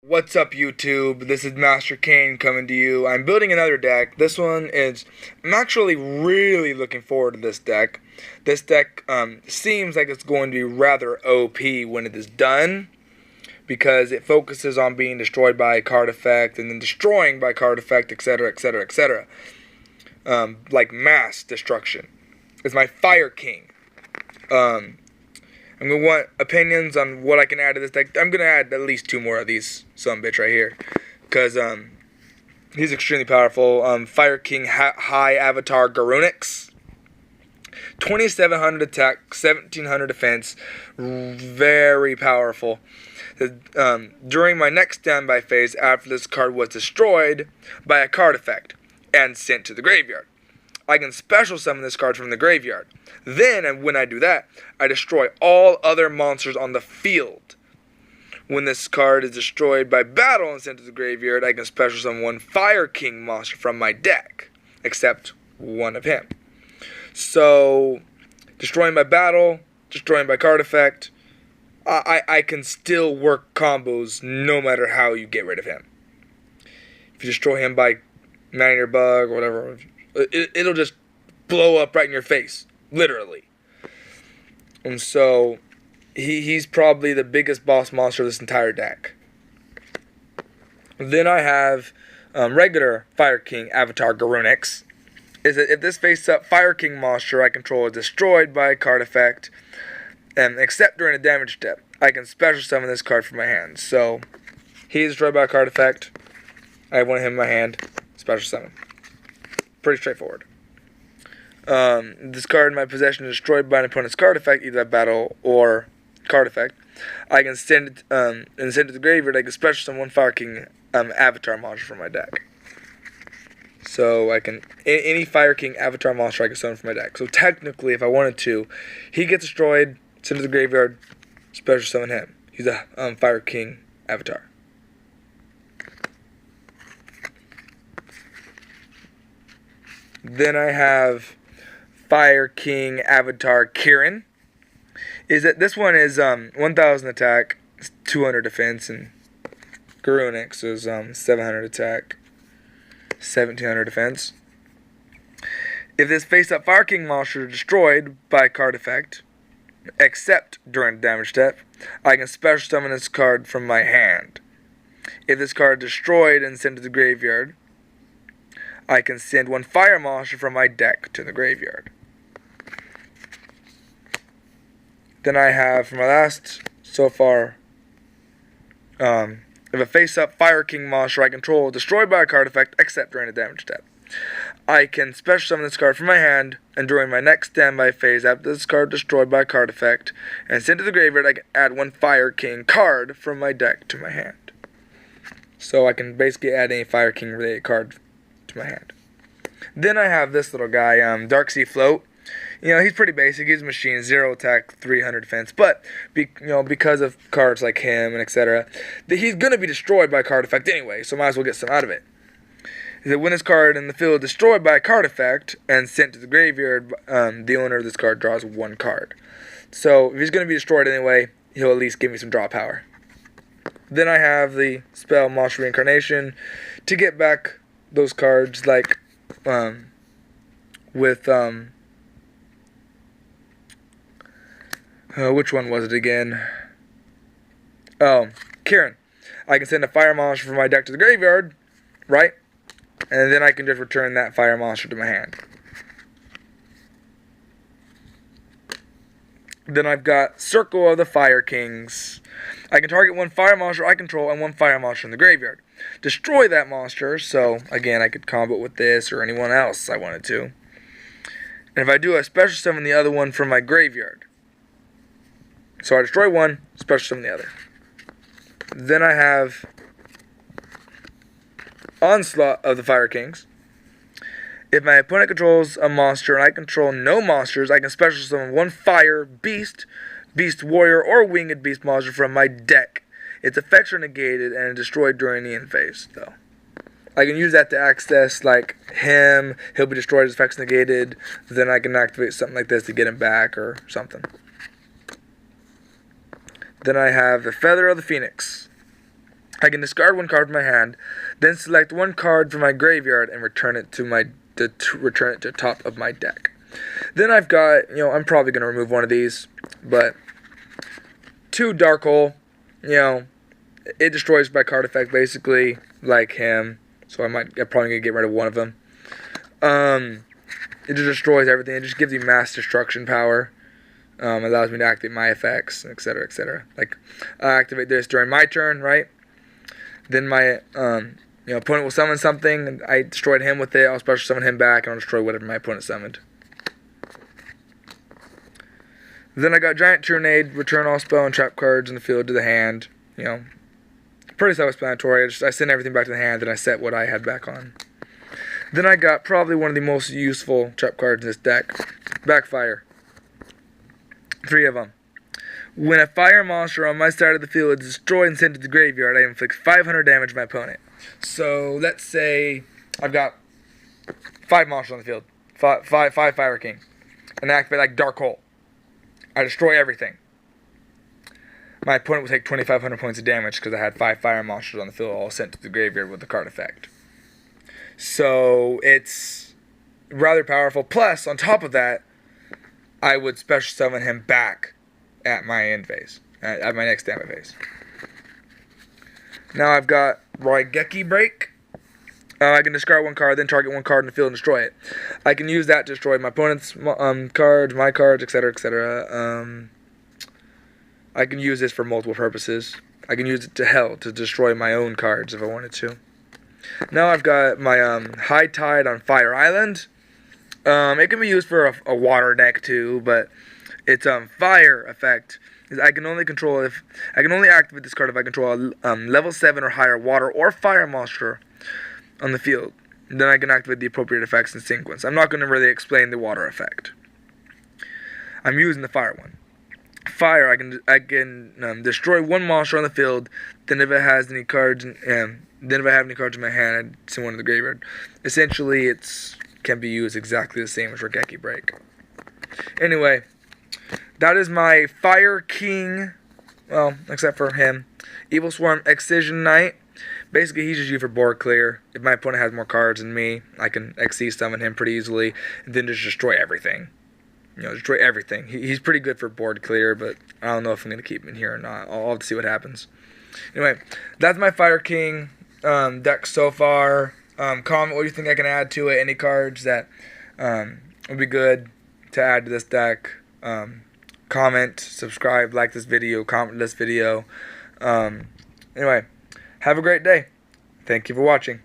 What's up, YouTube? This is Master Kane coming to you. I'm building another deck. This one is, I'm actually really looking forward to this deck. This deck seems like it's going to be rather OP when it is done, because it focuses on being destroyed by a card effect and then destroying by card effect, etc., etc., etc. Like mass destruction. It's my Fire King. I'm going to want opinions on what I can add to this deck. I'm going to add at least 2 more of these sumbitch right here, because he's extremely powerful. Fire King High Avatar Garunix. 2700 attack, 1700 defense. Very powerful. During my next standby phase, after this card was destroyed by a card effect and sent to the graveyard, I can special summon this card from the graveyard. Then, and when I do that, I destroy all other monsters on the field. When this card is destroyed by battle and sent to the graveyard, I can special summon one Fire King monster from my deck, except one of him. So, destroying by battle, destroying by card effect, I can still work combos no matter how you get rid of him. If you destroy him by Man-Eater Bug or whatever, it'll just blow up right in your face, literally. And so, he's probably the biggest boss monster of this entire deck. Then I have regular Fire King Avatar Garunix. Is that if this face-up Fire King monster I control is destroyed by a card effect, except during a damage step, I can special summon this card from my hand. So, he is destroyed by a card effect. I have one of him in my hand. Special summon. Pretty straightforward. This card in my possession is destroyed by an opponent's card effect, either by battle or card effect. I can send it and send it to the graveyard. I can special summon one Fire King Avatar monster from my deck. So I can any Fire King Avatar monster I can summon from my deck. So technically, if I wanted to, he gets destroyed, send it to the graveyard, special summon him. He's a Fire King Avatar. Then I have Fire King Avatar Kirin. This one is 1000 attack, 200 defense, and Garunix is 700 attack, 1700 defense. If this face-up Fire King monster is destroyed by a card effect, except during a damage step, I can special summon this card from my hand. If this card is destroyed and sent to the graveyard, I can send one fire monster from my deck to the graveyard. Then I have, for my last, so far, if a face-up Fire King monster I control is destroyed by a card effect, except during a damage step, I can special summon this card from my hand, and during my next standby phase, after this card is destroyed by a card effect and sent to the graveyard, I can add one Fire King card from my deck to my hand. So I can basically add any Fire King related card to my hand. Then I have this little guy, Darksea Float. You know, he's pretty basic. He's a machine, 0 attack, 300 defense. But because of cards like him and etc., he's gonna be destroyed by a card effect anyway. So might as well get some out of it. Is that when this card in the field is destroyed by a card effect and sent to the graveyard, the owner of this card draws 1 card. So if he's gonna be destroyed anyway, he'll at least give me some draw power. Then I have the spell Monster Reincarnation to get back those cards like with which one was it again? Oh, Kirin. I can send a fire monster from my deck to the graveyard, right? And then I can just return that fire monster to my hand. Then I've got Circle of the Fire Kings. I can target one fire monster I control and one fire monster in the graveyard. Destroy that monster, so again I could combo it with this or anyone else I wanted to. And if I do, I special summon the other one from my graveyard. So I destroy one, special summon the other. Then I have Onslaught of the Fire Kings. If my opponent controls a monster and I control no monsters, I can special summon one Fire Beast, Beast Warrior, or Winged Beast monster from my deck. Its effects are negated and destroyed during the end phase, though. I can use that to access, like, him. He'll be destroyed, his effects negated. Then I can activate something like this to get him back or something. Then I have the Feather of the Phoenix. I can discard one card from my hand, then select one card from my graveyard and return it to the top of my deck. Then I've got, I'm probably gonna remove one of these, but 2 Dark Hole, it destroys by card effect basically, like him. So I'm probably gonna get rid of one of them. It just destroys everything. It just gives you mass destruction power. Allows me to activate my effects, etc., etc. Like, I activate this during my turn, right? Then my opponent will summon something, and I destroyed him with it. I'll special summon him back, and I'll destroy whatever my opponent summoned. Then I got Giant Trunade, return all spell and trap cards in the field to the hand. Pretty self-explanatory. I send everything back to the hand, and I set what I had back on. Then I got probably one of the most useful trap cards in this deck, Backfire. 3 of them. When a fire monster on my side of the field is destroyed and sent to the graveyard, I inflict 500 damage to my opponent. So let's say I've got 5 monsters on the field, five Fire King, and I activate like Dark Hole. I destroy everything. My opponent will take 2,500 points of damage because I had 5 fire monsters on the field all sent to the graveyard with the card effect. So it's rather powerful. Plus, on top of that, I would special summon him back at my end phase, at my next damage phase. Now I've got Raigeki Break. I can discard one card, then target one card in the field and destroy it. I can use that to destroy my opponent's cards, my cards, etc., etc. I can use this for multiple purposes. I can use it to destroy my own cards if I wanted to. Now I've got my High Tide on Fire Island. It can be used for a water deck too, but its fire effect is I can only activate this card if I control a level 7 or higher water or fire monster on the field. Then I can activate the appropriate effects in sequence. I'm not going to really explain the water effect. I'm using the fire one. Fire, I can destroy one monster on the field. Then if it has any cards, then if I have any cards in my hand, I send one to the graveyard. Essentially, it can be used exactly the same as Raigeki Break. Anyway, that is my Fire King. Well, except for him, Evil Swarm Excision Knight. Basically, he's just used for board clear. If my opponent has more cards than me, I can XC summon him pretty easily, and then just destroy everything. Destroy everything. He's pretty good for board clear, but I don't know if I'm going to keep him in here or not. I'll have to see what happens. Anyway, that's my Fire King deck so far. Comment what you think I can add to it. Any cards that would be good to add to this deck. Comment, subscribe, like this video, comment this video. Anyway, have a great day. Thank you for watching.